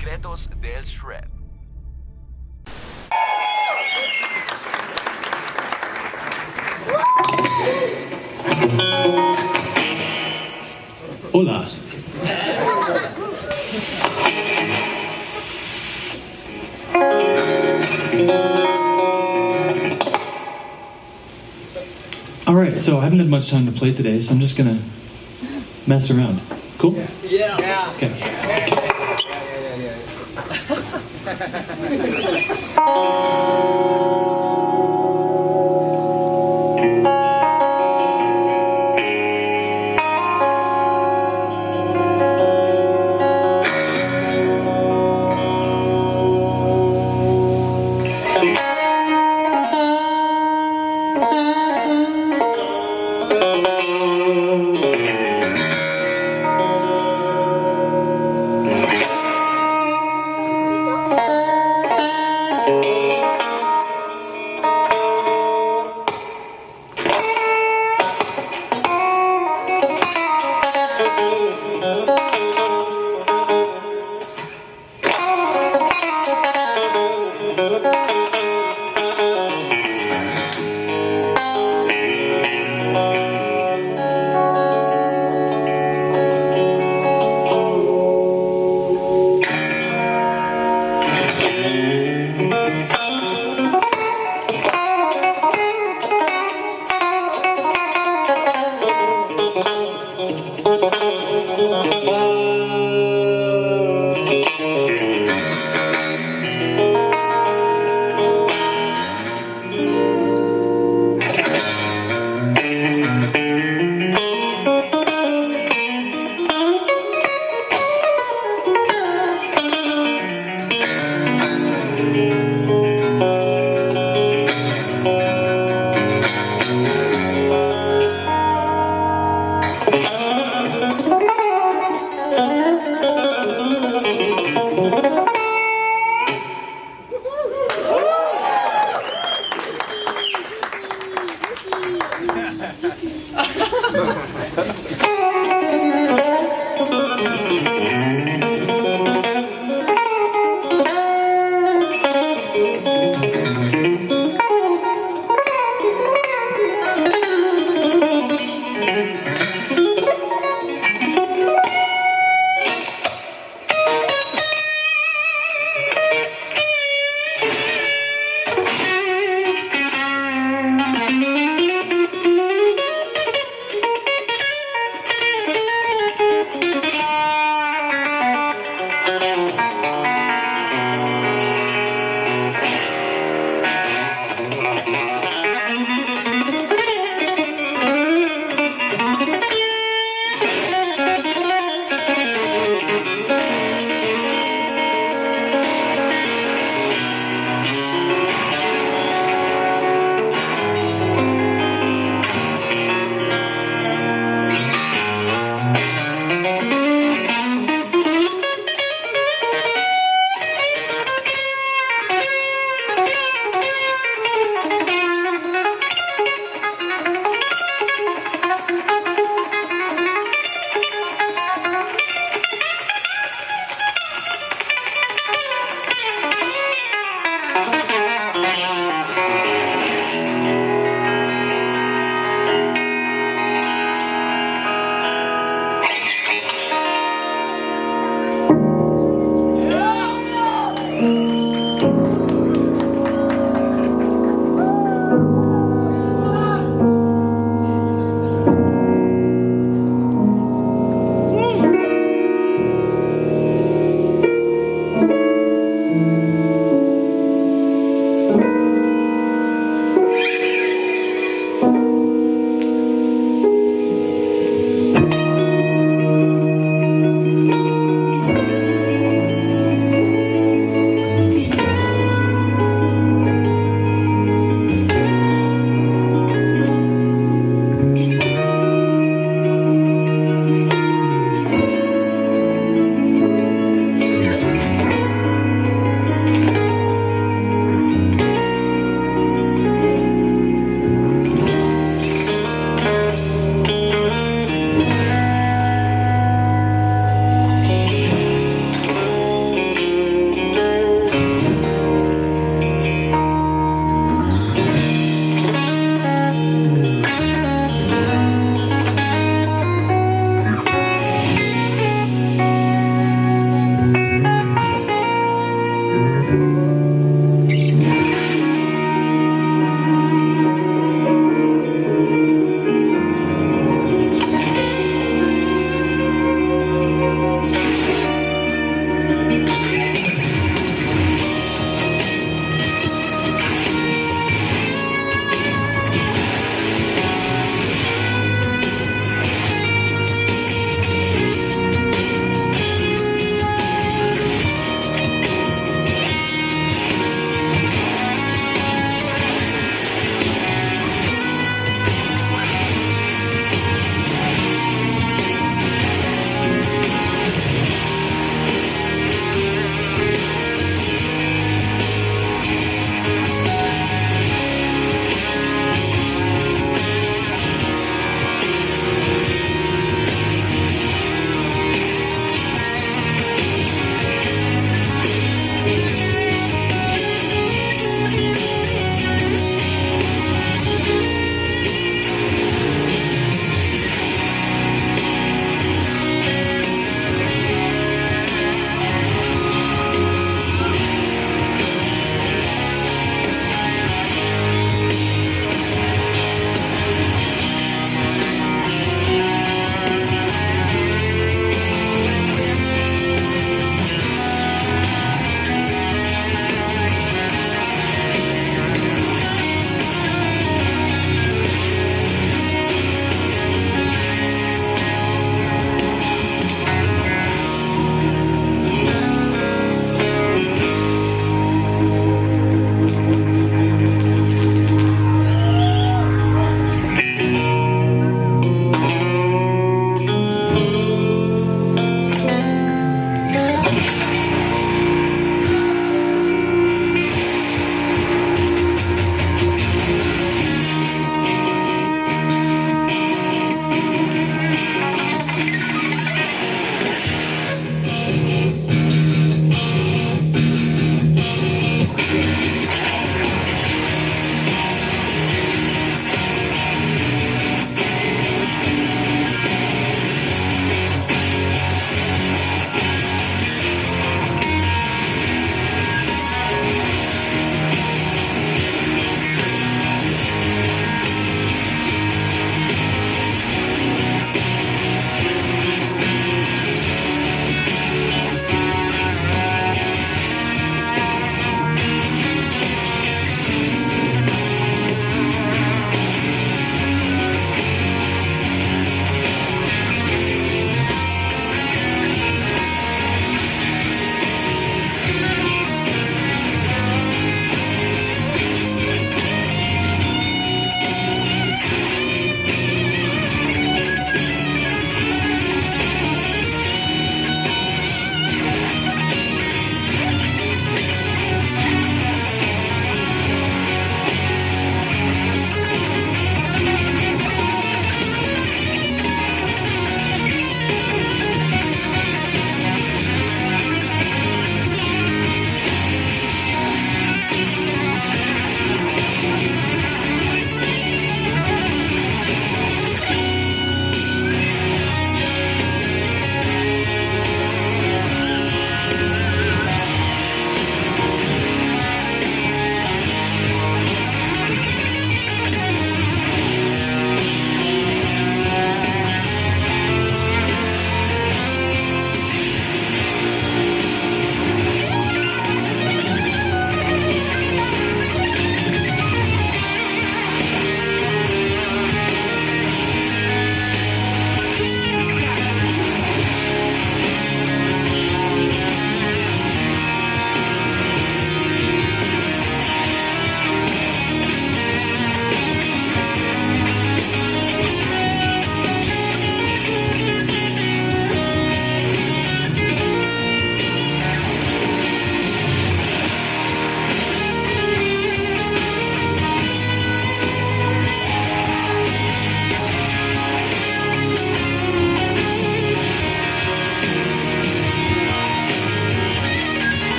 Secretos del Shred. Hola. All right, so I haven't had much time to play today, so I'm just gonna mess around. Cool? Yeah. Okay.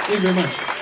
Thank you very much.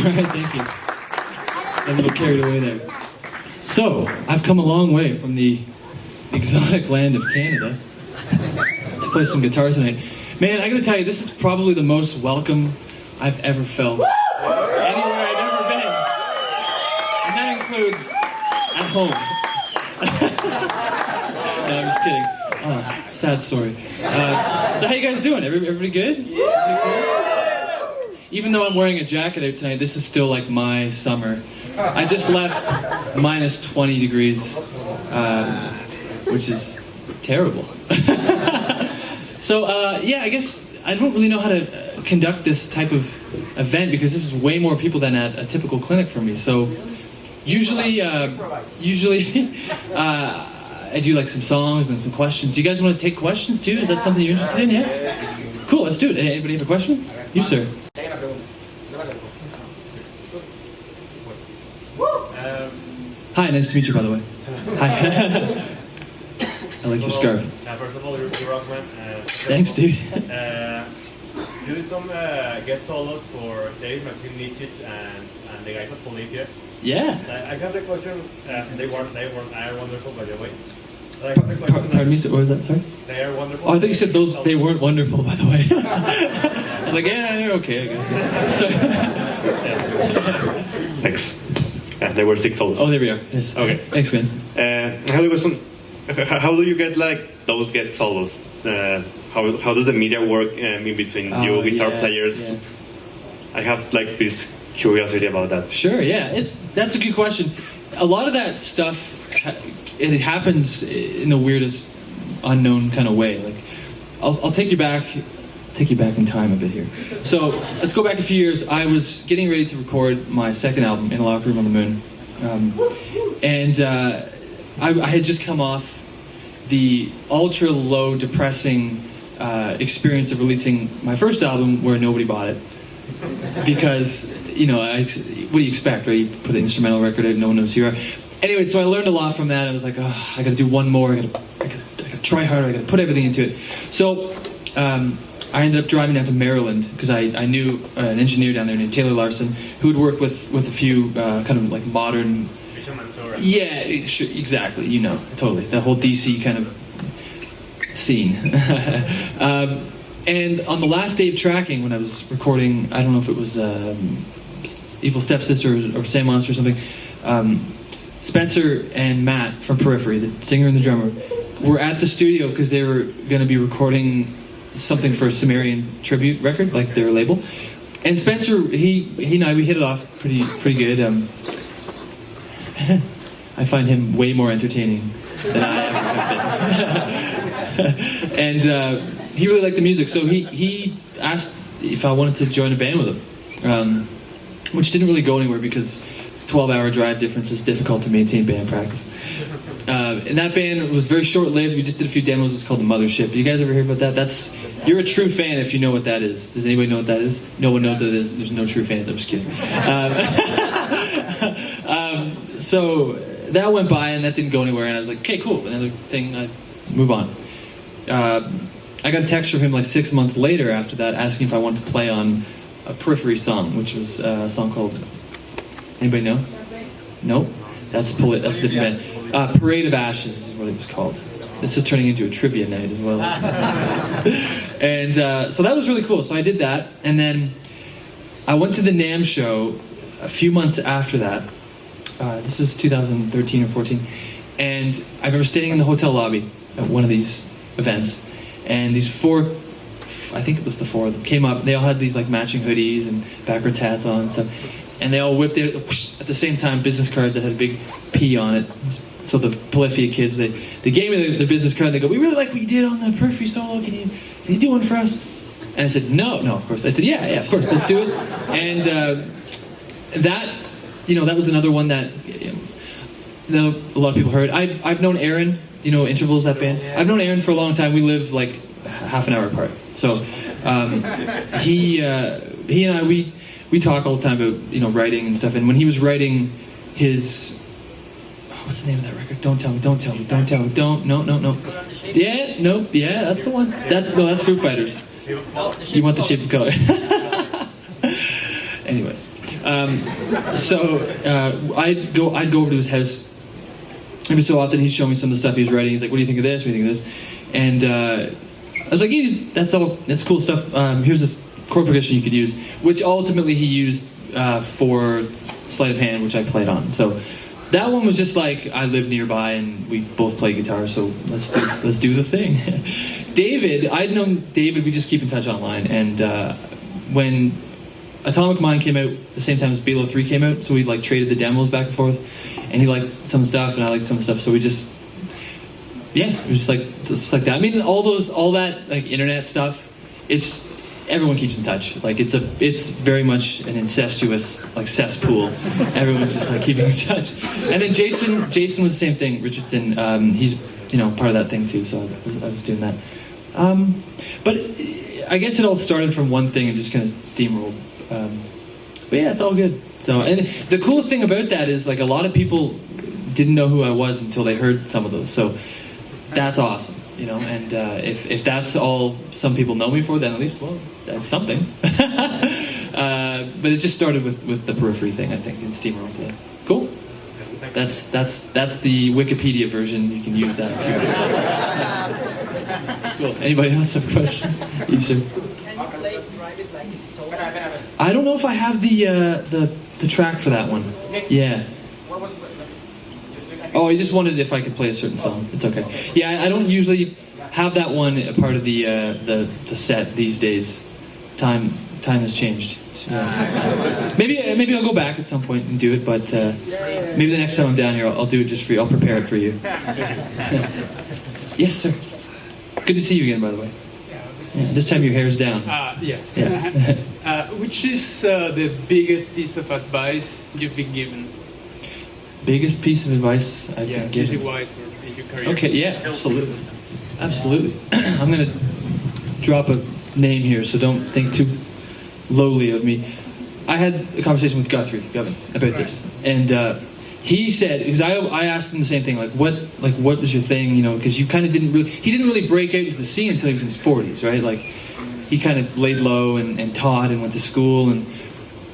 right, thank you. A little carried away there. So, I've come a long way from the exotic land of Canada to play some guitar tonight. Man, I gotta tell you, this is probably the most welcome I've ever felt anywhere I've ever been. And that includes at home. No, I'm just kidding. Sad story. So how you guys doing? Everybody good? Yeah. Even though I'm wearing a jacket out tonight, this is still like my summer. I just left minus 20 degrees, which is terrible. So yeah, I guess I don't really know how to conduct this type of event because this is way more people than at a typical clinic for me. So usually I do like some songs and some questions. Do you guys want to take questions too? Is that something you're interested in? Yeah? Cool, let's do it. Anybody have a question? You, sir. Hi, nice to meet you, by the way. Hi. I like your scarf. First of all, you're rock man. Thanks, dude. You did some guest solos for Dave, Maxim, Nietzsche, and the guys at Clínica. Yeah. I got the question. They weren't wonderful, by the way. I have the question. Pardon me, what was that? Sorry? They are wonderful. Oh, I think you said they weren't wonderful, by the way. I was like, yeah, they're okay, I guess. Sorry. Thanks. There were 6 solos. Oh, there we are. Yes. Okay. Thanks, man. I have a question. How do you get like those guest solos? How does the media work in between you guitar players? Yeah. I have like this curiosity about that. Sure, yeah, that's a good question. A lot of that stuff, it happens in the weirdest, unknown kind of way. Like, I'll take you back in time a bit here. So let's go back a few years. I was getting ready to record my second album, In a Locker Room on the Moon, and I had just come off the ultra low, depressing experience of releasing my first album where nobody bought it. Because, you know, what do you expect, right? You put an instrumental record out, no one knows who you are. Anyway, so I learned a lot from that. I was like, oh, I gotta do one more, I gotta try harder, I gotta put everything into it. So, I ended up driving down to Maryland, because I knew an engineer down there named Taylor Larson, who had worked with a few kind of like modern... Yeah, exactly, you know, totally. The whole DC kind of scene. And on the last day of tracking, when I was recording, I don't know if it was Evil Stepsister or Sam Monster or something, Spencer and Matt from Periphery, the singer and the drummer, were at the studio because they were going to be recording something for a Sumerian tribute record, like their label. And Spencer, he and I, we hit it off pretty good. I find him way more entertaining than I ever have been. And he really liked the music, so he asked if I wanted to join a band with him, which didn't really go anywhere because 12-hour drive difference is difficult to maintain band practice. And that band was very short-lived. We just did a few demos. It's called The Mothership. You guys ever hear about that? You're a true fan if you know what that is. Does anybody know what that is? No one knows what it is. There's no true fans. I'm just kidding. So that went by and that didn't go anywhere. And I was like, okay, cool. Another thing, I move on. I got a text from him like 6 months later after that asking if I wanted to play on a Periphery song, which was a song called... Anybody know? Nope. That's a different band. Parade of Ashes is what it was called. This is turning into a trivia night as well. And so that was really cool. So I did that, and then I went to the NAMM show a few months after that. This was 2013 or 14, and I remember standing in the hotel lobby at one of these events, and these 4, I think it was the 4 of them, came up. They all had these like matching hoodies and backwards hats on and stuff. And they all whipped it at the same time, business cards that had a big P on it. So the Polyphia kids, they gave me the business card. They go, we really like what you did on the Periphery solo. Can you do one for us? And I said, no, of course. I said, yeah, of course, let's do it. And that was another one that a lot of people heard. I've known Aaron, Intervals, that band. I've known Aaron for a long time. We live like half an hour apart. So he and I, we talk all the time about writing and stuff. And when he was writing his, what's the name of that record? Don't tell me. No. Yeah, nope. Yeah, that's the one. That's Foo Fighters. You want The Shape of Color. Anyways, I'd go over to his house every so often. He'd show me some of the stuff he was writing. He's like, "What do you think of this? What do you think of this?" And I was like, "That's cool stuff. Here's this chord progression you could use," which ultimately he used for sleight of hand, which I played on. So that one was just like, I live nearby and we both play guitar, so let's do the thing. David, I'd known David. We just keep in touch online, and when Atomic Mind came out the same time as Below 3 came out, so we like traded the demos back and forth, and he liked some stuff and I liked some stuff, so we just, it was just like that. I mean, all that like internet stuff, everyone keeps in touch. Like it's very much an incestuous like cesspool. Everyone's just like keeping in touch. And then Jason was the same thing. Richardson, he's part of that thing too. So I was doing that. But I guess it all started from one thing and just kind of steamrolled. But yeah, it's all good. So, and the cool thing about that is like a lot of people didn't know who I was until they heard some of those. So that's awesome, And if that's all some people know me for, then at least, well, that's something. But it just started with the Periphery thing, I think, and steamrolled. Yeah. Cool. That's the Wikipedia version. You can use that. Cool. Anybody else have a question? You should. Can you play Private like it's stolen? I don't know if I have the track for that one. Yeah. Oh, I just wondered if I could play a certain song. It's okay. Yeah, I don't usually have that one a part of the set these days. Time has changed. Maybe I'll go back at some point and do it, but maybe the next time I'm down here, I'll do it just for you. I'll prepare it for you. Yes, sir. Good to see you again, by the way. Yeah, this time your hair's down. Yeah. Which is the biggest piece of advice you've been given? Biggest piece of advice I've been given? Music-wise or in your career? Okay, yeah, absolutely. Absolutely. I'm going to drop a name here, so don't think too lowly of me. I had a conversation with Gavin about this, and he said, because I asked him the same thing, what was your thing, because he didn't really break out into the scene until he was in his 40s, right? Like he kind of laid low and taught and went to school, and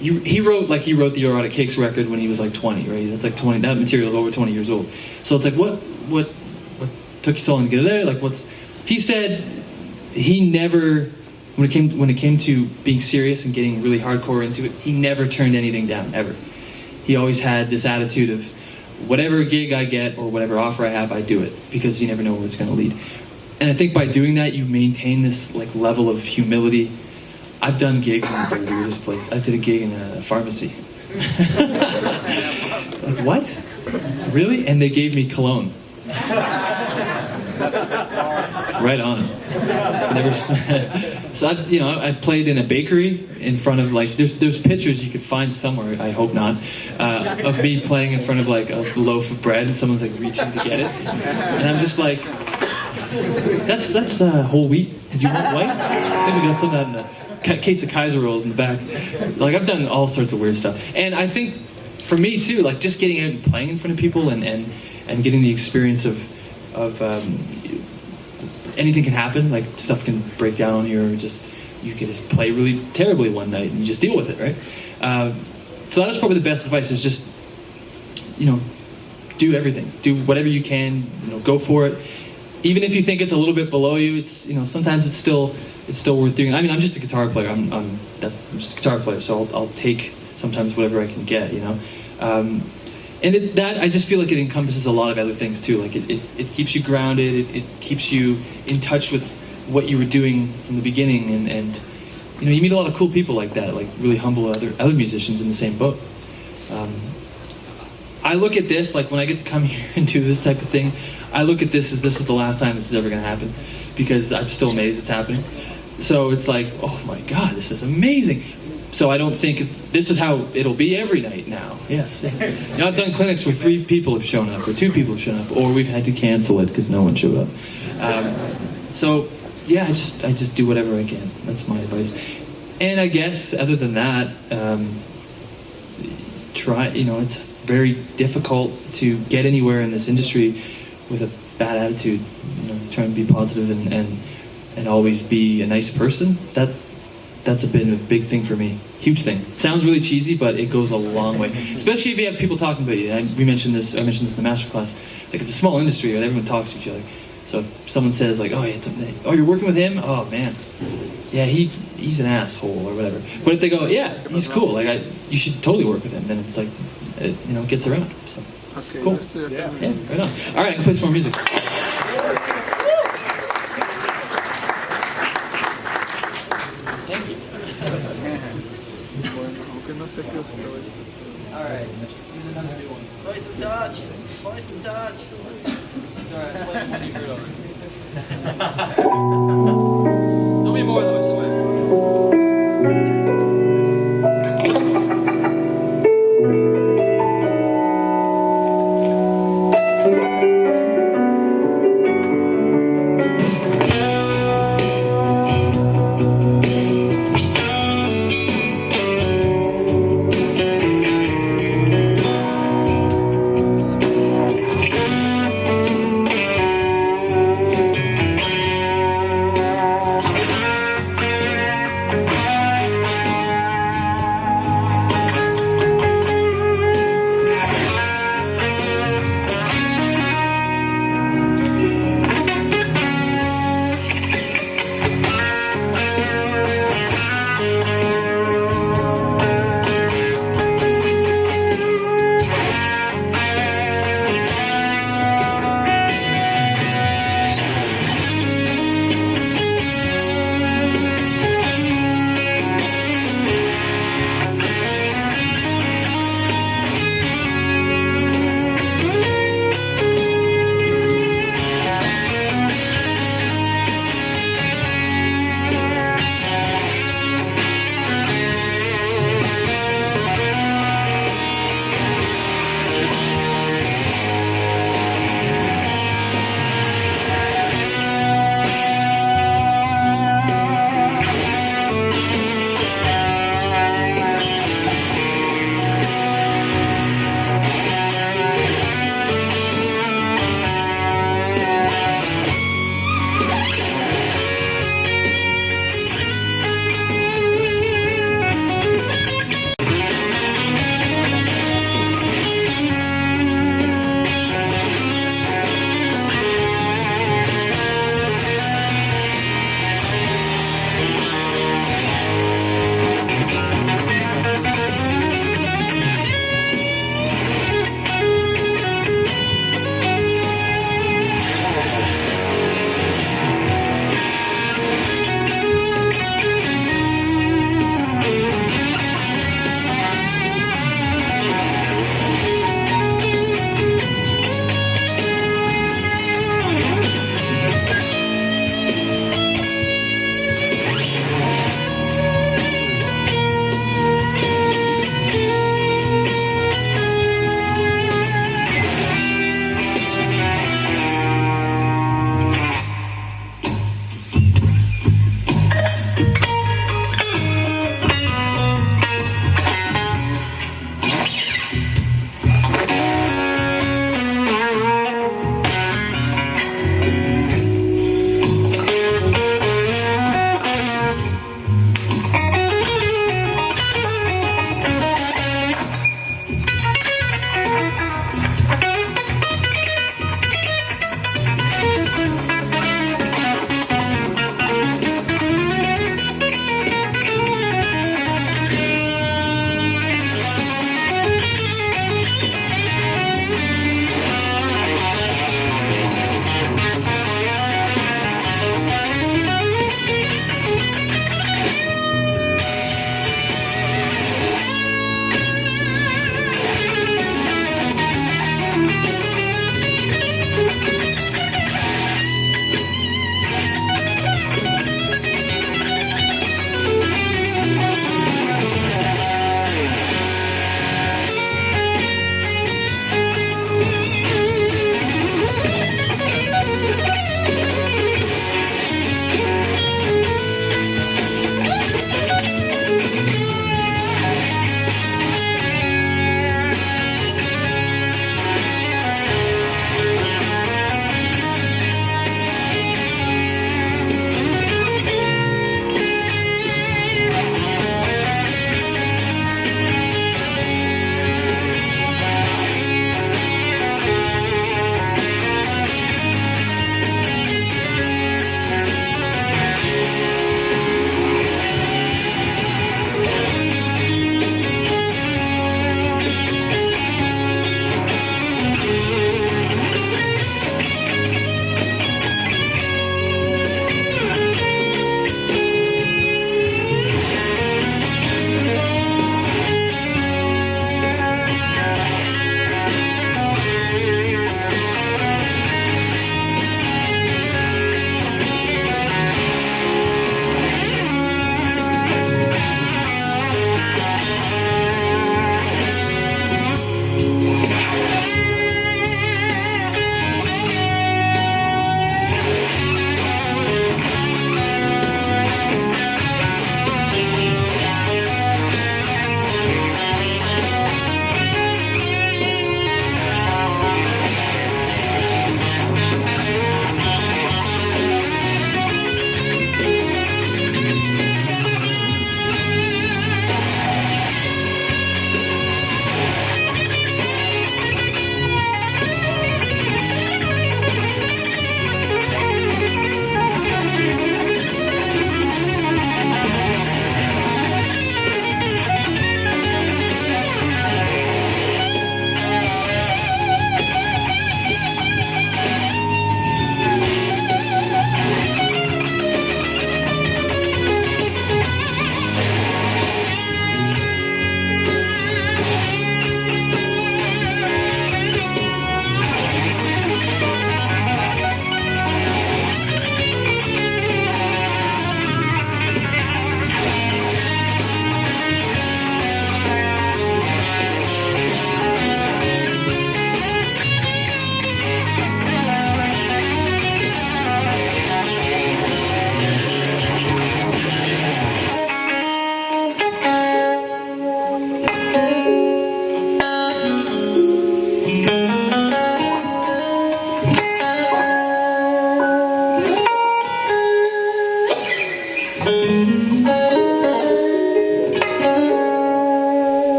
he wrote the Erotic Cakes record when he was like 20, right? That's like 20. That material is over 20 years old. So it's like, what took you so long to get it out? He said he never, when it came to being serious and getting really hardcore into it, he never turned anything down, ever. He always had this attitude of, whatever gig I get or whatever offer I have, I do it, because you never know where it's going to lead. And I think by doing that, you maintain this like level of humility. I've done gigs in the weirdest place. I did a gig in a pharmacy. Like, what? Really? And they gave me cologne. Right on. So I've played in a bakery in front of there's pictures you could find somewhere, I hope not, of me playing in front of like a loaf of bread and someone's like reaching to get it, and I'm just like, that's whole wheat. Did you want white? I think we got some of that in the case of Kaiser rolls in the back. Like I've done all sorts of weird stuff, and I think for me too, like just getting out and playing in front of people and getting the experience of anything can happen. Like stuff can break down on you, or just you could play really terribly one night and you just deal with it, right? So that was probably the best advice: is just do everything, do whatever you can, go for it. Even if you think it's a little bit below you, it's sometimes it's still worth doing. I mean, I'm just a guitar player. I'm just a guitar player, so I'll take sometimes whatever I can get, And I just feel like it encompasses a lot of other things too. Like it keeps you grounded. It keeps you in touch with what you were doing from the beginning, and you meet a lot of cool people like that, like really humble other musicians in the same boat. I look at this, like when I get to come here and do this type of thing, I look at this as this is the last time this is ever going to happen, because I'm still amazed it's happening. So it's like, oh my God, this is amazing. So I don't think this is how it'll be every night now. Yes. I've done clinics where 3 people have shown up, or 2 people have shown up, or we've had to cancel it because no one showed up. So yeah, I just do whatever I can. That's my advice. And I guess other than that, try. It's very difficult to get anywhere in this industry with a bad attitude. Try and be positive and always be a nice person. That's been a big thing for me. Huge thing. Sounds really cheesy, but it goes a long way. Especially if you have people talking about you. I mentioned this in the masterclass. Like, it's a small industry where everyone talks to each other. So if someone says like, oh, you're working with him? Oh man, yeah, he's an asshole or whatever. But if they go, yeah, he's cool. Like, you should totally work with him. Then it's like, it gets around. So Okay, cool. Yeah. Yeah, right on. All right, I can play some more music. Thank you. Bueno, aunque no sé qué os pero esto. All right. Here's another new one. Voice and touch. Voice and touch. All right, play one you heard already. Don't be more though, I swear.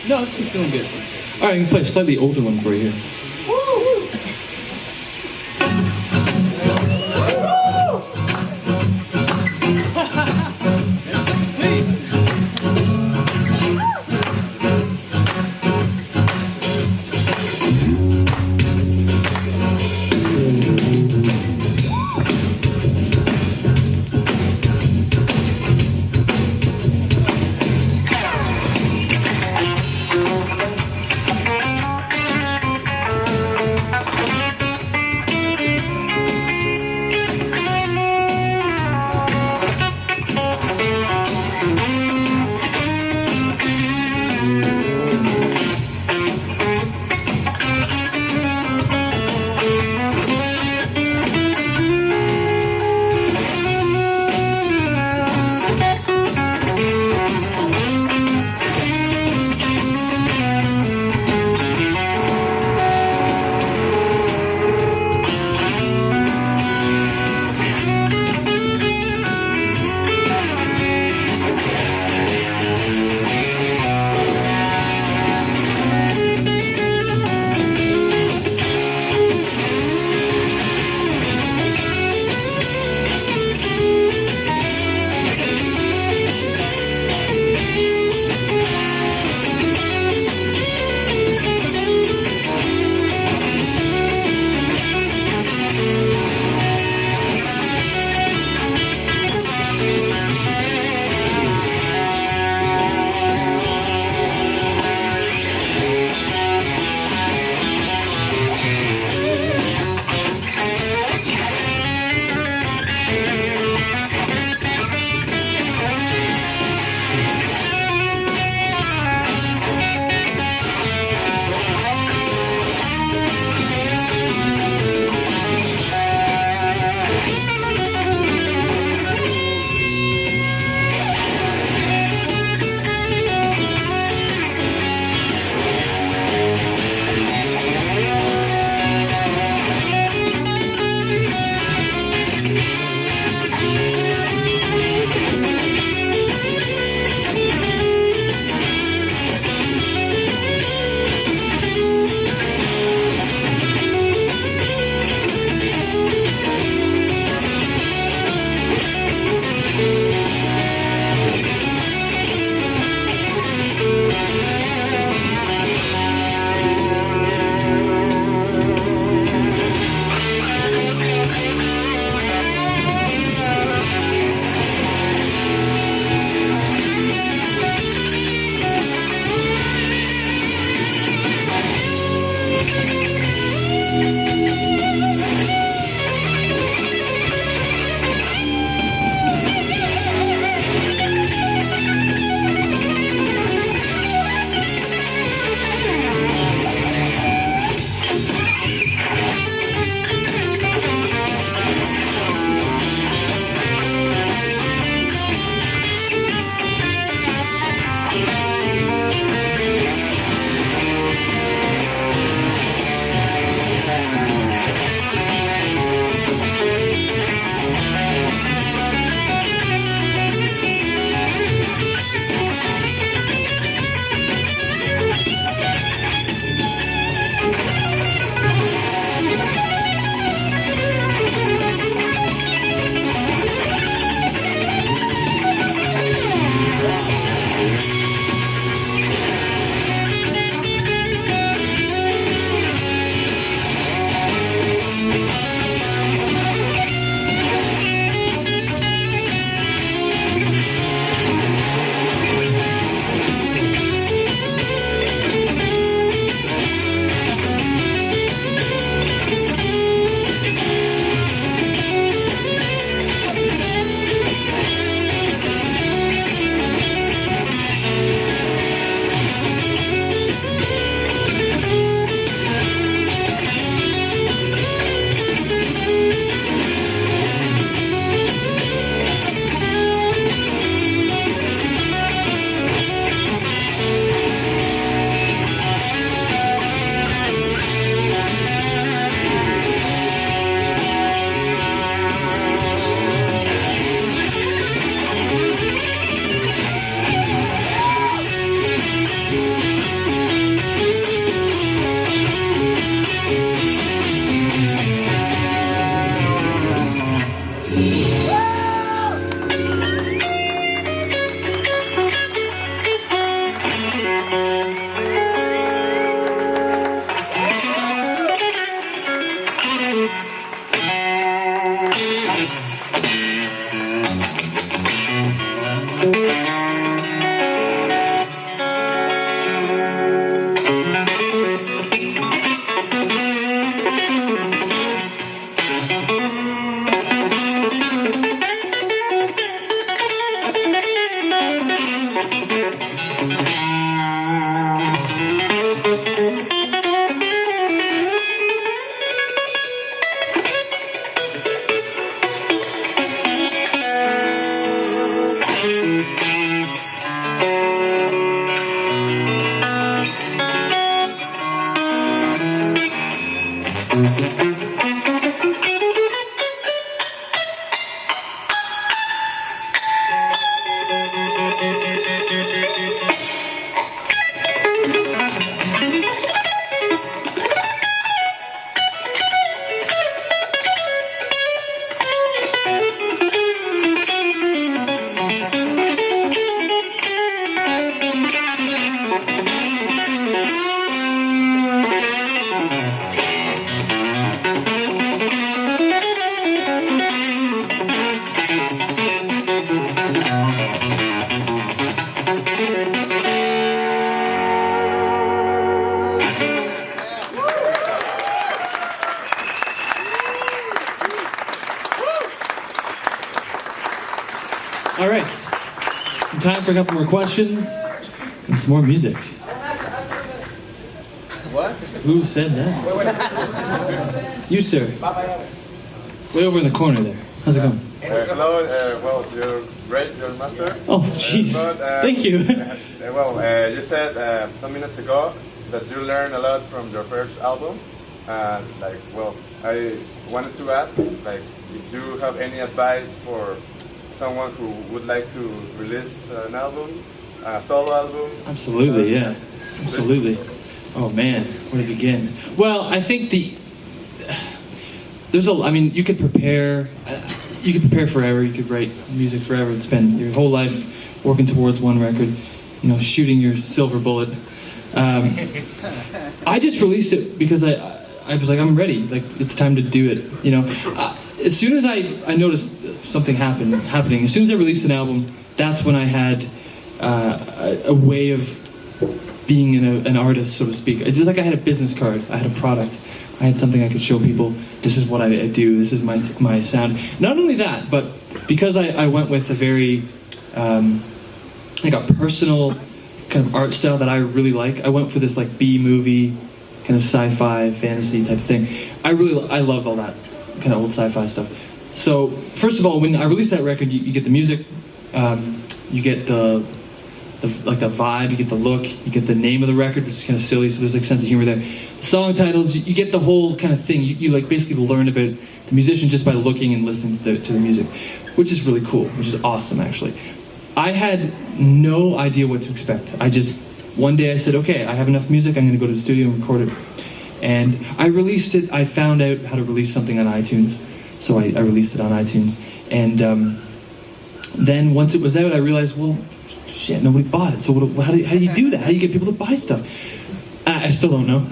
No, it's just feeling good. All right, I can play a slightly older one for you here. Please. All right, some time for a couple more questions and some more music. What? Who said that? You, sir. Way over in the corner there. How's it going? Hello, well, you're great, you're master. Oh, jeez. Thank you. You said some minutes ago that you learned a lot from your first album. I wanted to ask, if you have any advice for someone who would like to release an album, a solo album. Absolutely, yeah. Absolutely. Oh man, where to begin? Well, I think you could prepare. You could prepare forever. You could write music forever and spend your whole life working towards one record. Shooting your silver bullet. I just released it because I was like, I'm ready. Like, it's time to do it. As soon as I noticed something happening, as soon as I released an album, that's when I had a way of being an artist, so to speak. It was like I had a business card. I had a product. I had something I could show people. This is what I do. This is my sound. Not only that, but because I went with a very like a personal kind of art style that I really like. I went for this like B-movie kind of sci-fi fantasy type of thing. I love all that kind of old sci-fi stuff. So first of all, when I released that record, you get the music, you get the vibe, you get the look, you get the name of the record, which is kind of silly, so there's like sense of humor there. The song titles, you get the whole kind of thing. You like basically learn about the musician just by looking and listening to the music, which is really cool, which is awesome actually. I had no idea what to expect. One day I said, okay, I have enough music, I'm going to go to the studio and record it. And I released it. I found out how to release something on iTunes, so I released it on iTunes. And then once it was out, I realized, well, shit, nobody bought it. So how do you do that? How do you get people to buy stuff? I still don't know.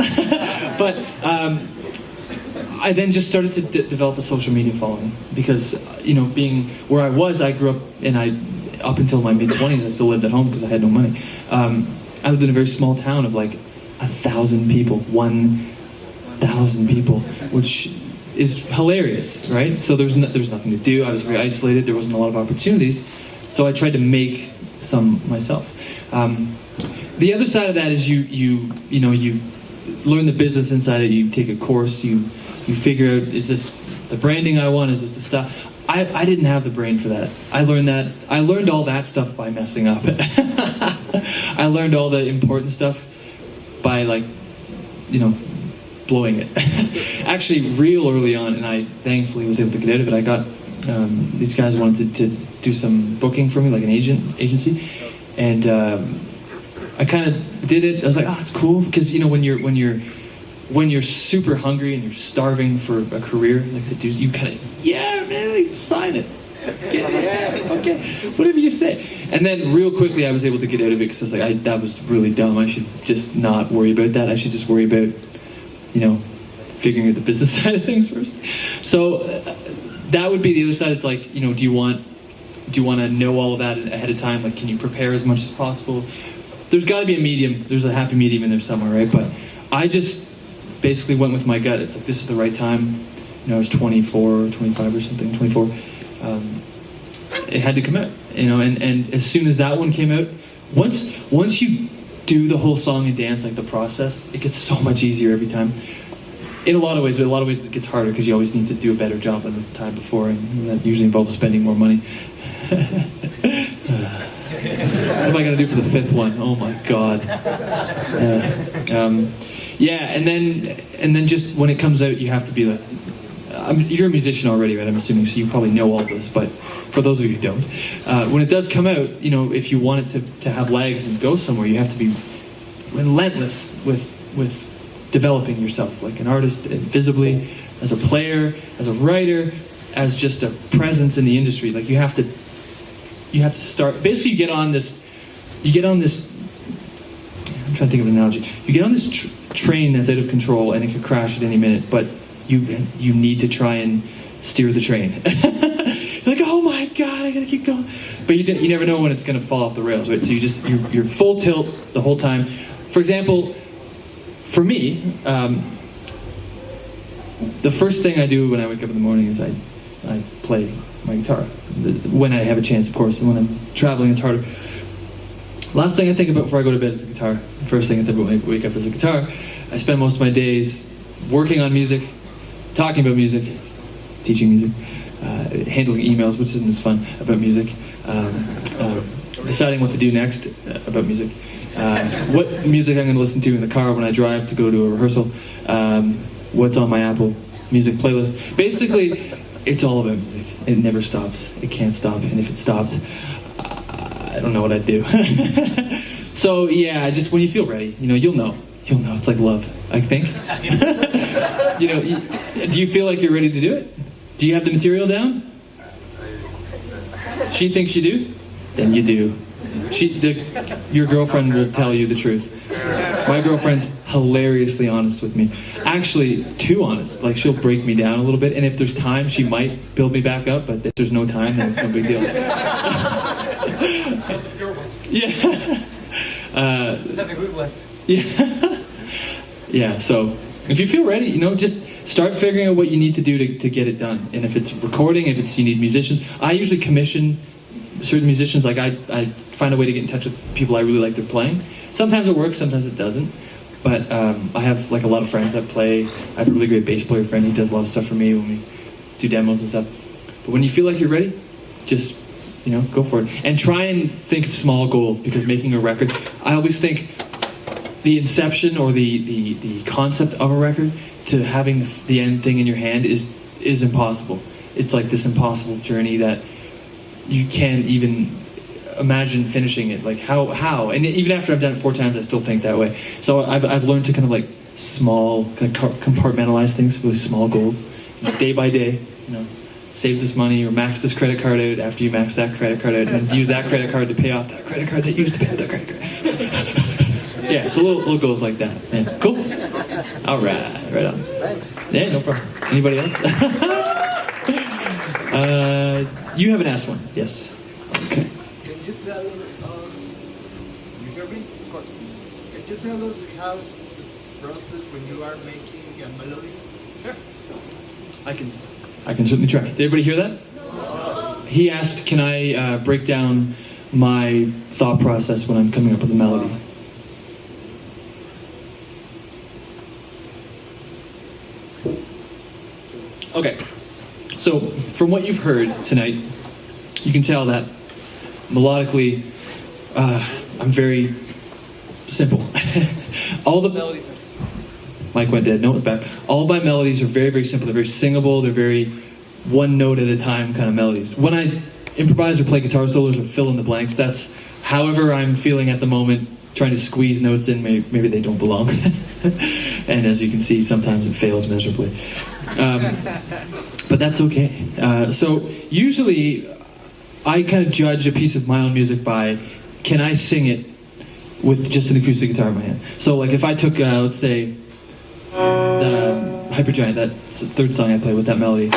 But I then just started to develop a social media following because, being where I was, I grew up, and up until my mid-20s, I still lived at home because I had no money. I lived in a very small town of like 1,000 people, 1,000 people, which is hilarious, right? So there's nothing to do. I was very isolated. There wasn't a lot of opportunities, so I tried to make some myself. The other side of that is you learn the business inside it. You take a course. You figure out, is this the branding I want? Is this the stuff? I didn't have the brain for that. I learned all that stuff by messing up. I learned all the important stuff by blowing it. Actually, real early on, and I thankfully was able to get out of it. I got these guys wanted to do some booking for me, like an agency, and I kind of did it. I was like, oh, it's cool, because when you're super hungry and you're starving for a career, like to do, you kind of, yeah, man, sign it. Okay, whatever you say. And then real quickly I was able to get out of it because I was like, that was really dumb. I should just not worry about that. I should just worry about, figuring out the business side of things first. So that would be the other side. It's like, do you want to know all of that ahead of time? Like, can you prepare as much as possible? There's got to be a medium. There's a happy medium in there somewhere, right? But I just basically went with my gut. It's like, this is the right time. I was 24 or 25 or something, 24. It had to come out, and as soon as that one came out, once you do the whole song and dance, like the process, it gets so much easier every time. In a lot of ways, but in a lot of ways it gets harder because you always need to do a better job than the time before, and that usually involves spending more money. am I gonna do for the fifth one? Oh my god. Yeah, and then just when it comes out, you have to be like, you're a musician already, right? I'm assuming, so you probably know all this. But for those of you who don't, when it does come out, you know, if you want it to have legs and go somewhere, you have to be relentless with developing yourself, like an artist, visibly, as a player, as a writer, as just a presence in the industry. Like you have to start. Basically, you get on this. I'm trying to think of an analogy. You get on this train that's out of control and it could crash at any minute, but you need to try and steer the train. You're like, oh my god, I gotta keep going. But you never know when it's gonna fall off the rails, right? So you're full tilt the whole time. For example, for me, the first thing I do when I wake up in the morning is I play my guitar. When I have a chance, of course, and when I'm traveling, it's harder. Last thing I think about before I go to bed is the guitar. First thing I think about when I wake up is the guitar. I spend most of my days working on music, talking about music, teaching music, handling emails, which isn't as fun, about music, deciding what to do next about music, what music I'm going to listen to in the car when I drive to go to a rehearsal, what's on my Apple Music playlist. Basically, it's all about music. It never stops. It can't stop. And if it stopped, I don't know what I'd do. So yeah, just when you feel ready, you'll know. You'll know. It's like love, I think. Do you feel like you're ready to do it? Do you have the material down? She thinks you do? Then you do. Your girlfriend will tell you the truth. My girlfriend's hilariously honest with me. Actually, too honest. Like, she'll break me down a little bit, and if there's time, she might build me back up, but if there's no time, then it's no big deal. Those are good ones. Yeah. Those are the good ones. Yeah. Yeah, so if you feel ready, just start figuring out what you need to do to get it done. And if it's recording, if it's you need musicians, I usually commission certain musicians. Like I find a way to get in touch with people I really like their playing. Sometimes it works, sometimes it doesn't. But I have like a lot of friends that play. I have a really great bass player friend. He does a lot of stuff for me when we do demos and stuff. But when you feel like you're ready, just go for it. And try and think small goals, because making a record, I always think the inception or the concept of a record to having the end thing in your hand is impossible. It's like this impossible journey that you can't even imagine finishing it. Like how? And even after I've done it 4 times, I still think that way. So I've learned to kind of like compartmentalize things with small goals, day by day. Save this money or max this credit card out after you max that credit card out, and use that credit card to pay off that credit card that used to pay off that credit card. Yeah, so little goals like that. Yeah. Cool. All right, right on. Thanks. Yeah, no problem. Anybody else? You haven't asked one. Yes. Okay. Can you tell us? You hear me? Of course. Can you tell us how's the process when you are making a melody? Sure. I can certainly try. Did everybody hear that? He asked, can I break down my thought process when I'm coming up with a melody? Okay, so from what you've heard tonight, you can tell that melodically, I'm very simple. All the melodies are... Mike went dead. No, it's back. All my melodies are very, very simple. They're very singable. They're very one note at a time kind of melodies. When I improvise or play guitar solos or fill in the blanks, that's however I'm feeling at the moment, trying to squeeze notes in. Maybe they don't belong. And as you can see, sometimes it fails miserably. But that's okay. So usually I kind of judge a piece of my own music by, can I sing it with just an acoustic guitar in my hand? So like if I took, let's say, the Hypergiant, that's the third song I play with that melody.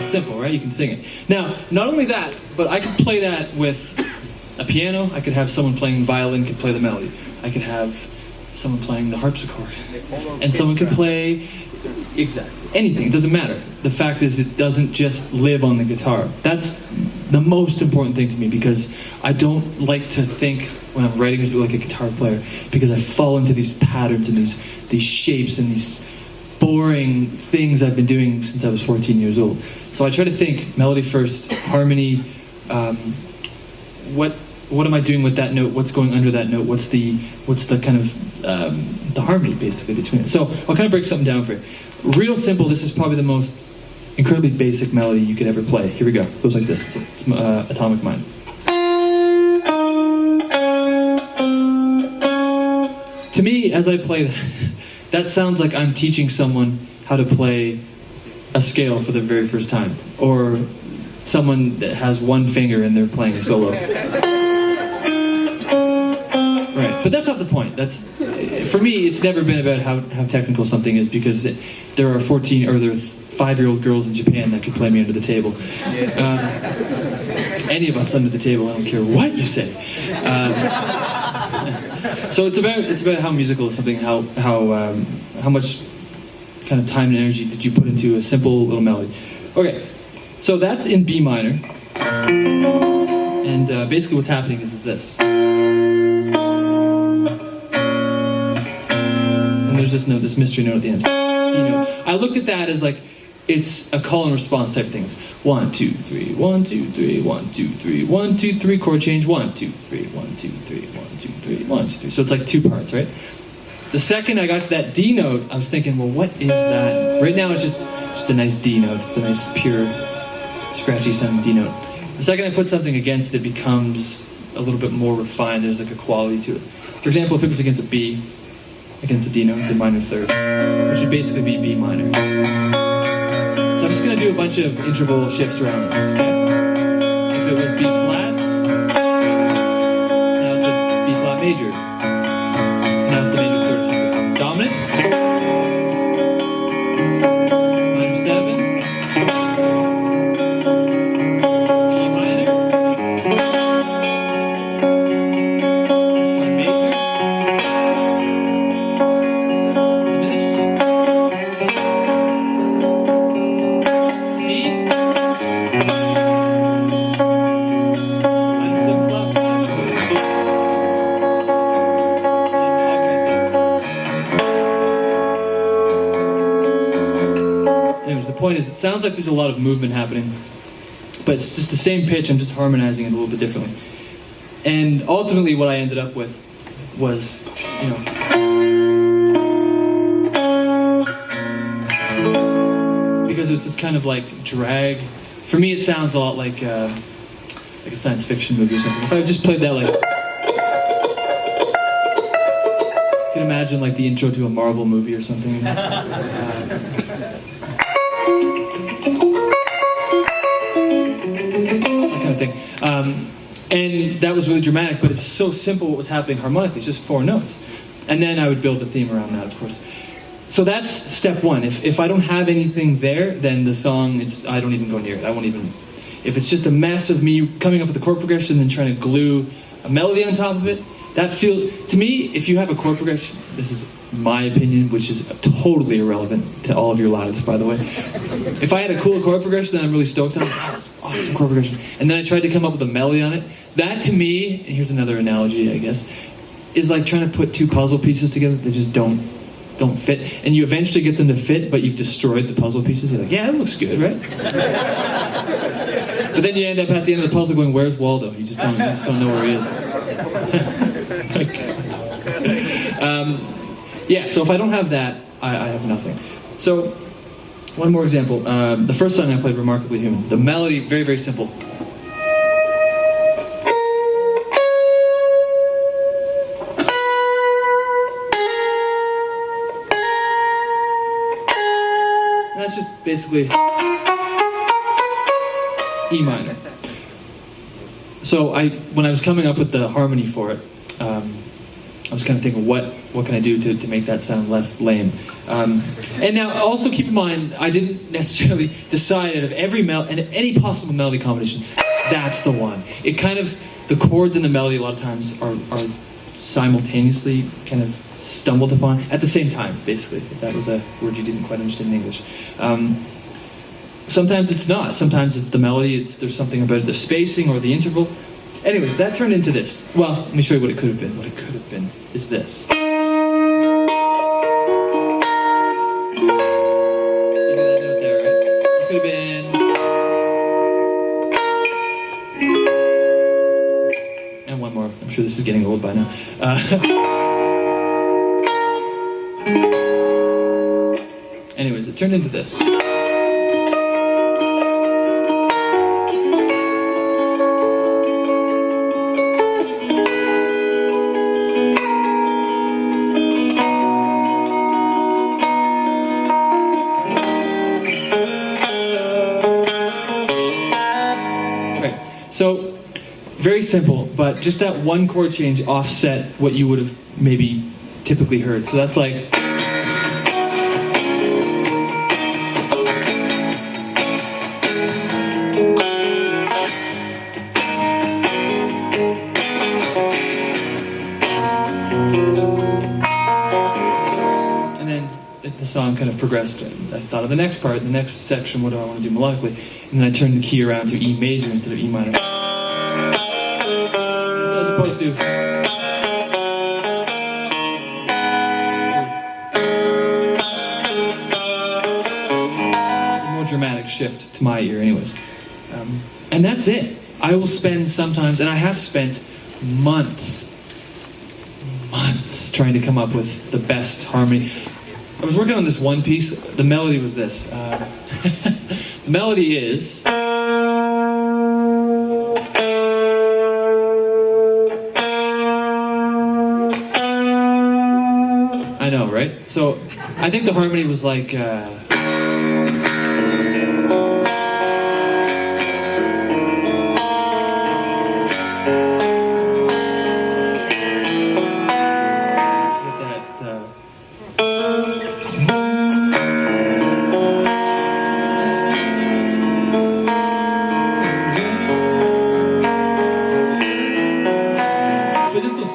Simple, right? You can sing it. Now, not only that, but I could play that with a piano. I could have someone playing violin could play the melody. I could have someone playing the harpsichord. And someone could play... Exactly. Anything. It doesn't matter. The fact is, it doesn't just live on the guitar. That's the most important thing to me, because I don't like to think when I'm writing as like a guitar player, because I fall into these patterns and these shapes and these boring things I've been doing since I was 14 years old. So I try to think melody first, harmony, what am I doing with that note? What's going under that note? What's the kind of the harmony basically between it? So I'll kind of break something down for you. Real simple. This is probably the most incredibly basic melody you could ever play. Here we go. It goes like this. It's Atomic Mind. To me, as I play that, that sounds like I'm teaching someone how to play a scale for the very first time, or someone that has one finger and they're playing a solo. Right, but that's not the point. That's, for me, it's never been about how technical something is, because there are 5-year-old girls in Japan that could play me under the table. Any of us under the table, I don't care what you say. So it's about how musical is something, how much kind of time and energy did you put into a simple little melody. Okay, so that's in B minor, and basically what's happening is this. And there's this note, this mystery note at the end. It's D note. I looked at that as like, it's a call and response type of thing. It's 1, 2, 3, 1, 2, 3, 1, 2, 3, 1, 2, 3, chord change, 1, 2, 3, 1, 2, 3, 1, 2, 3, 1, 2, 3. So it's like 2 parts, right? The second I got to that D note, I was thinking, well, what is that? Right now it's just a nice D note. It's a nice, pure, scratchy sounding D note. The second I put something against it, becomes a little bit more refined. There's like a quality to it. For example, if it was against a B, against a D note, it's a minor third, which would basically be B minor. So I'm just going to do a bunch of interval shifts around this. Okay? If it was B flat, now it's a B flat major. Now it's a major third or something. Dominant. Minor 7. G minor. This time major. Diminished. C. Minor 7 flat 5. Anyways, the point is, it sounds like there's a lot of movement happening, but it's just the same pitch. I'm just harmonizing it a little bit differently. And ultimately, what I ended up with was, because it's this kind of like drag. For me, it sounds a lot like a science fiction movie or something. If I just played that like, you can imagine like the intro to a Marvel movie or something. That kind of thing. And that was really dramatic, but it's so simple what was happening harmonically. It's just 4 notes. And then I would build the theme around that, of course. So that's step 1. If I don't have anything there, then the song, I don't even go near it. I won't even... If it's just a mess of me coming up with a chord progression and trying to glue a melody on top of it, to me, if you have a chord progression, this is my opinion, which is totally irrelevant to all of your lives, by the way. If I had a cool chord progression that I'm really stoked on, that's awesome chord progression, and then I tried to come up with a melody on it, that to me, and here's another analogy, I guess, is like trying to put 2 puzzle pieces together that just don't fit, and you eventually get them to fit, but you've destroyed the puzzle pieces. You're like, yeah, that looks good, right? But then you end up at the end of the puzzle going, where's Waldo? You just don't know where he is. Yeah, so if I don't have that, I have nothing. So, one more example. The first song I played, Remarkably Human. The melody, very, very simple. And that's just basically E minor. So when I was coming up with the harmony for it, I was kind of thinking, what can I do to make that sound less lame? And now, also keep in mind, I didn't necessarily decide out of any possible melody combination, that's the one. It kind of, the chords and the melody a lot of times are simultaneously kind of stumbled upon at the same time, basically. If that was a word you didn't quite understand in English. sometimes it's not. Sometimes it's the melody. There's something about the spacing or the interval. Anyways, that turned into this. Well, let me show you what it could have been. What it could have been is this. See that note there, right? It could have been. And one more. I'm sure this is getting old by now. Anyways, it turned into this. So, very simple, but just that one chord change offset what you would have maybe typically heard. So that's like... And then the song kind of progressed. I thought of the next part, the next section, what do I want to do melodically? And then I turned the key around to E major instead of E minor. As opposed to... It's a more dramatic shift to my ear anyways. And that's it. I will spend sometimes, and I have spent months trying to come up with the best harmony. I was working on this one piece. The melody was this. The melody is... I know, right? So I think the harmony was like...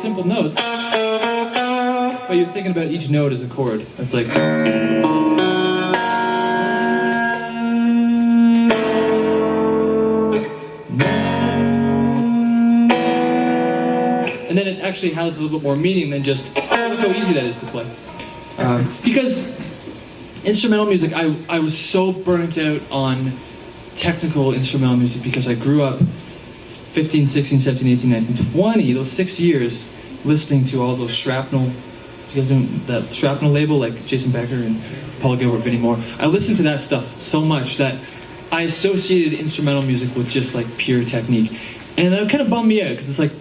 simple notes, but you're thinking about each note as a chord. It's like... And then it actually has a little bit more meaning than just, oh, look how easy that is to play. Because instrumental music, I was so burnt out on technical instrumental music because I grew up 15, 16, 17, 18, 19, 20, those 6 years listening to all those Shrapnel, you guys know that Shrapnel label, like Jason Becker and Paul Gilbert, Vinnie Moore. I listened to that stuff so much that I associated instrumental music with just like pure technique. And that kind of bummed me out, because it's like,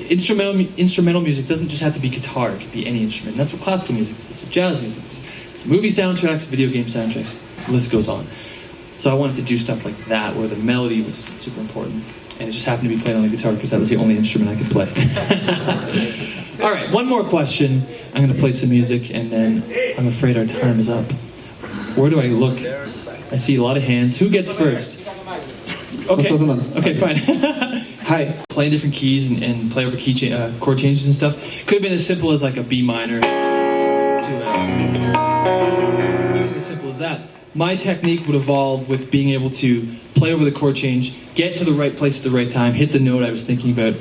instrumental music doesn't just have to be guitar, it could be any instrument. And that's what classical music is, that's what jazz music is. It's movie soundtracks, video game soundtracks, the list goes on. So I wanted to do stuff like that, where the melody was super important. And it just happened to be played on the guitar because that was the only instrument I could play. All right, one more question. I'm going to play some music, and then I'm afraid our time is up. Where do I look? I see a lot of hands. Who gets first? Okay, okay, fine. Hi. Playing different keys and play over chord changes and stuff. Could have been as simple as like a B minor to something as simple as that. My technique would evolve with being able to play over the chord change, get to the right place at the right time, hit the note I was thinking about,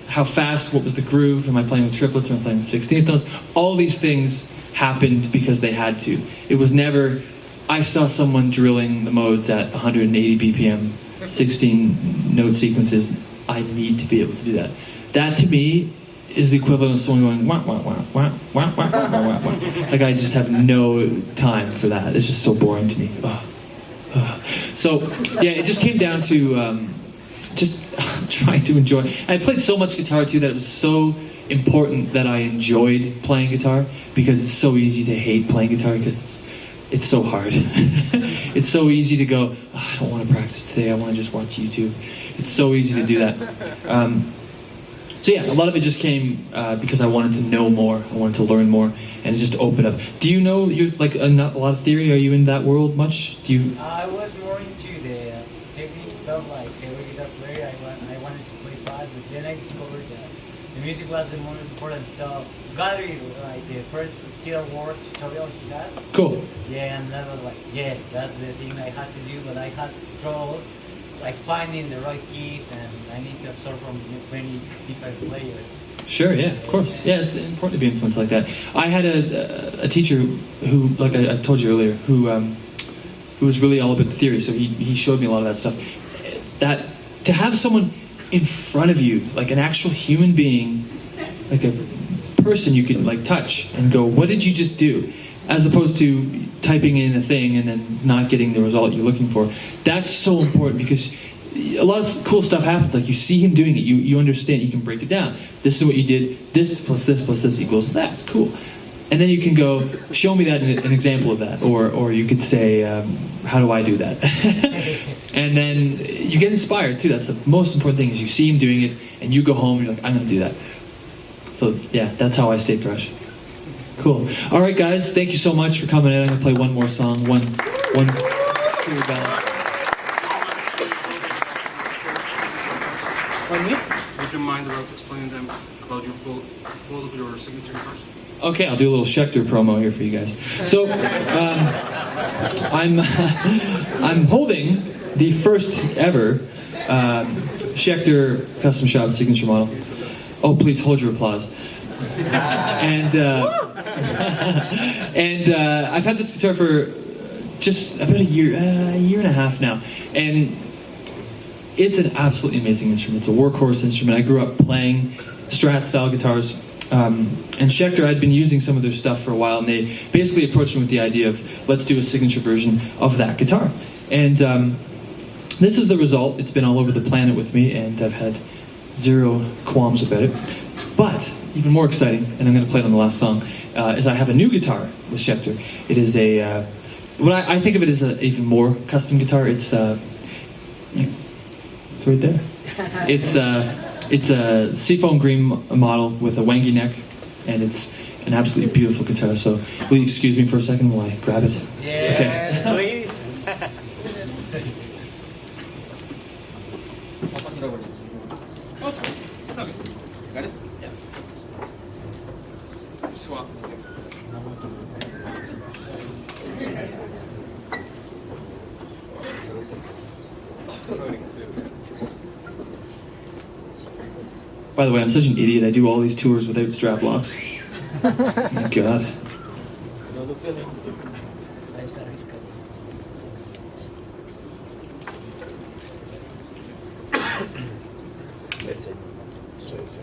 how fast, what was the groove, am I playing with triplets, am I playing with 16th notes? All these things happened because they had to. It was never, I saw someone drilling the modes at 180 BPM, 16 note sequences, I need to be able to do that. That to me is the equivalent of someone going wah wah wah wah wah wah wah wah wah. Like I just have no time for that. It's just so boring to me. So yeah, it just came down to just trying to enjoy. I played so much guitar too that it was so important that I enjoyed playing guitar, because it's so easy to hate playing guitar because it's so hard. It's so easy to go, oh, I don't want to practice today, I want to just watch YouTube. It's so easy to do that. So yeah, a lot of it just came because I wanted to know more, I wanted to learn more, and it just opened up. Do you know, you like a lot of theory? Are you in that world much? Do you? I was more into the technique stuff, like every guitar player. I wanted to play fast, but then I discovered that the music was the most important stuff. Got it, like the first guitar work tutorial he has. Cool. Yeah, and that was like, yeah, that's the thing I had to do, but I had troubles like finding the right keys, and I need to absorb from many different players. Sure, yeah, of course. Yeah, it's important to be influenced like that. I had a teacher who, like I told you earlier, who was really all about the theory, so he showed me a lot of that stuff. That to have someone in front of you, like an actual human being, like a person you could like touch and go, what did you just do? As opposed to typing in a thing and then not getting the result you're looking for. That's so important because a lot of cool stuff happens. Like you see him doing it, you understand, you can break it down. This is what you did, this plus this equals that. Cool. And then you can go, show me that an example of that. Or you could say, how do I do that? And then you get inspired too. That's the most important thing is you see him doing it and you go home and you're like, I'm gonna do that. So yeah, that's how I stay fresh. Cool. All right, guys, thank you so much for coming in. I'm gonna play one more song, one clear ballad. Pardon me? Would you mind about explaining them about your both of your signature guitars? Okay, I'll do a little Shecter promo here for you guys. So, I'm holding the first ever Shecter custom shop signature model. Oh, please hold your applause. And I've had this guitar for just about a year and a half now, and it's an absolutely amazing instrument. It's a workhorse instrument. I grew up playing Strat style guitars, and Shecter, I'd been using some of their stuff for a while, and they basically approached me with the idea of let's do a signature version of that guitar. And this is the result. It's been all over the planet with me, and I've had zero qualms about it. But even more exciting, and I'm going to play it on the last song, is I have a new guitar with Shecter. It is a, what I think of it as an even more custom guitar. It's right there. It's a seafoam green model with a wangy neck, and it's an absolutely beautiful guitar. So will you excuse me for a second while I grab it? Yes, please. I'll pass it over. Got it? Yeah. Swap. By the way, I'm such an idiot. I do all these tours without strap locks. Oh my God.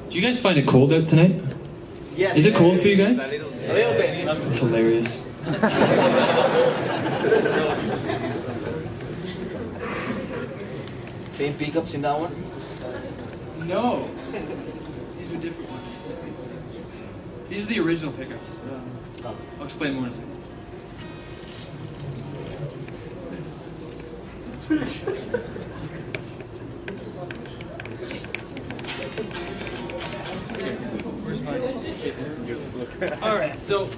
Do you guys find it cold out tonight? Yes. Is it cold for you guys? A little bit. It's hilarious. Same pickups in that one? No. These are different ones. These are the original pickups. I'll explain more in a second. Where's my... Alright, so...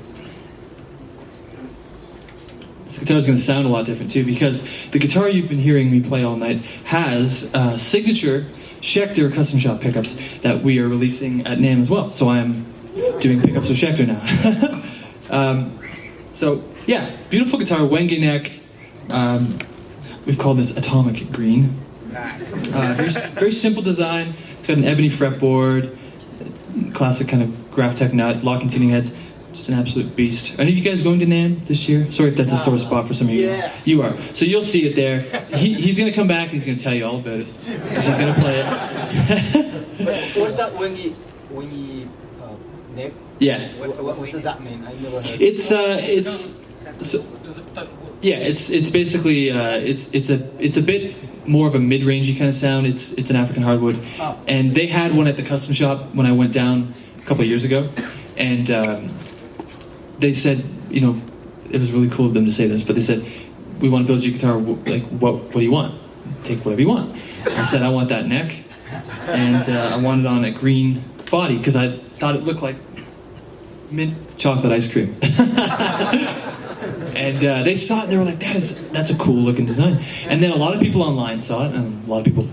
This guitar is going to sound a lot different too, because the guitar you've been hearing me play all night has signature Shecter custom shop pickups that we are releasing at NAMM as well. So I'm doing pickups with Shecter now. So yeah, beautiful guitar, Wenge neck. We've called this Atomic Green. Very simple design. It's got an ebony fretboard, classic kind of Graphtec nut, lock and tuning heads. Just an absolute beast. Are any of you guys going to NAMM this year? Sorry if that's a sore spot for some of you guys. You are. So you'll see it there. He's going to come back and he's going to tell you all about it. He's going to play it. What is that wingy neck? Yeah. What does that mean? I never heard. It's basically it's a bit more of a mid-rangey kind of sound. It's an African hardwood, and they had one at the custom shop when I went down a couple of years ago, and they said, you know, it was really cool of them to say this, but they said, we want to build you a guitar. Like, what do you want? Take whatever you want. I said, I want that neck, and I want it on a green body because I thought it looked like mint chocolate ice cream. And they saw it and they were like, that's a cool looking design. And then a lot of people online saw it, and a lot of people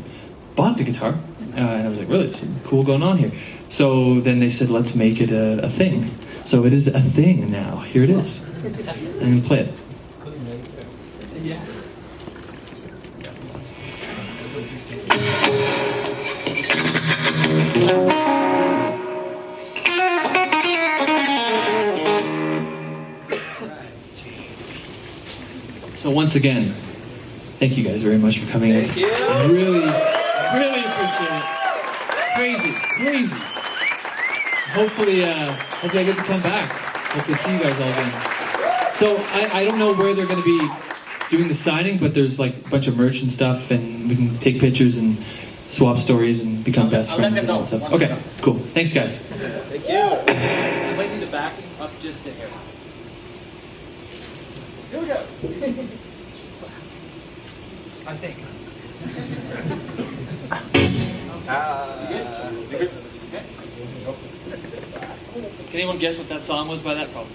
bought the guitar. And I was like, really, it's cool going on here. So then they said, let's make it a thing. So it is a thing now. Here it is. I'm going to play it. Yeah. So once again, thank you guys very much for coming in. Thank you. Really appreciate it. Crazy. Hopefully I get to come back. Hopefully see you guys all again. So I don't know where they're going to be doing the signing, but there's like a bunch of merch and stuff, and we can take pictures and swap stories and become best friends and all that stuff. Okay, cool. Thanks, guys. Thank you. I might need the backing up just a hair. Here we go. I think. Can anyone guess what that song was by that? Probably.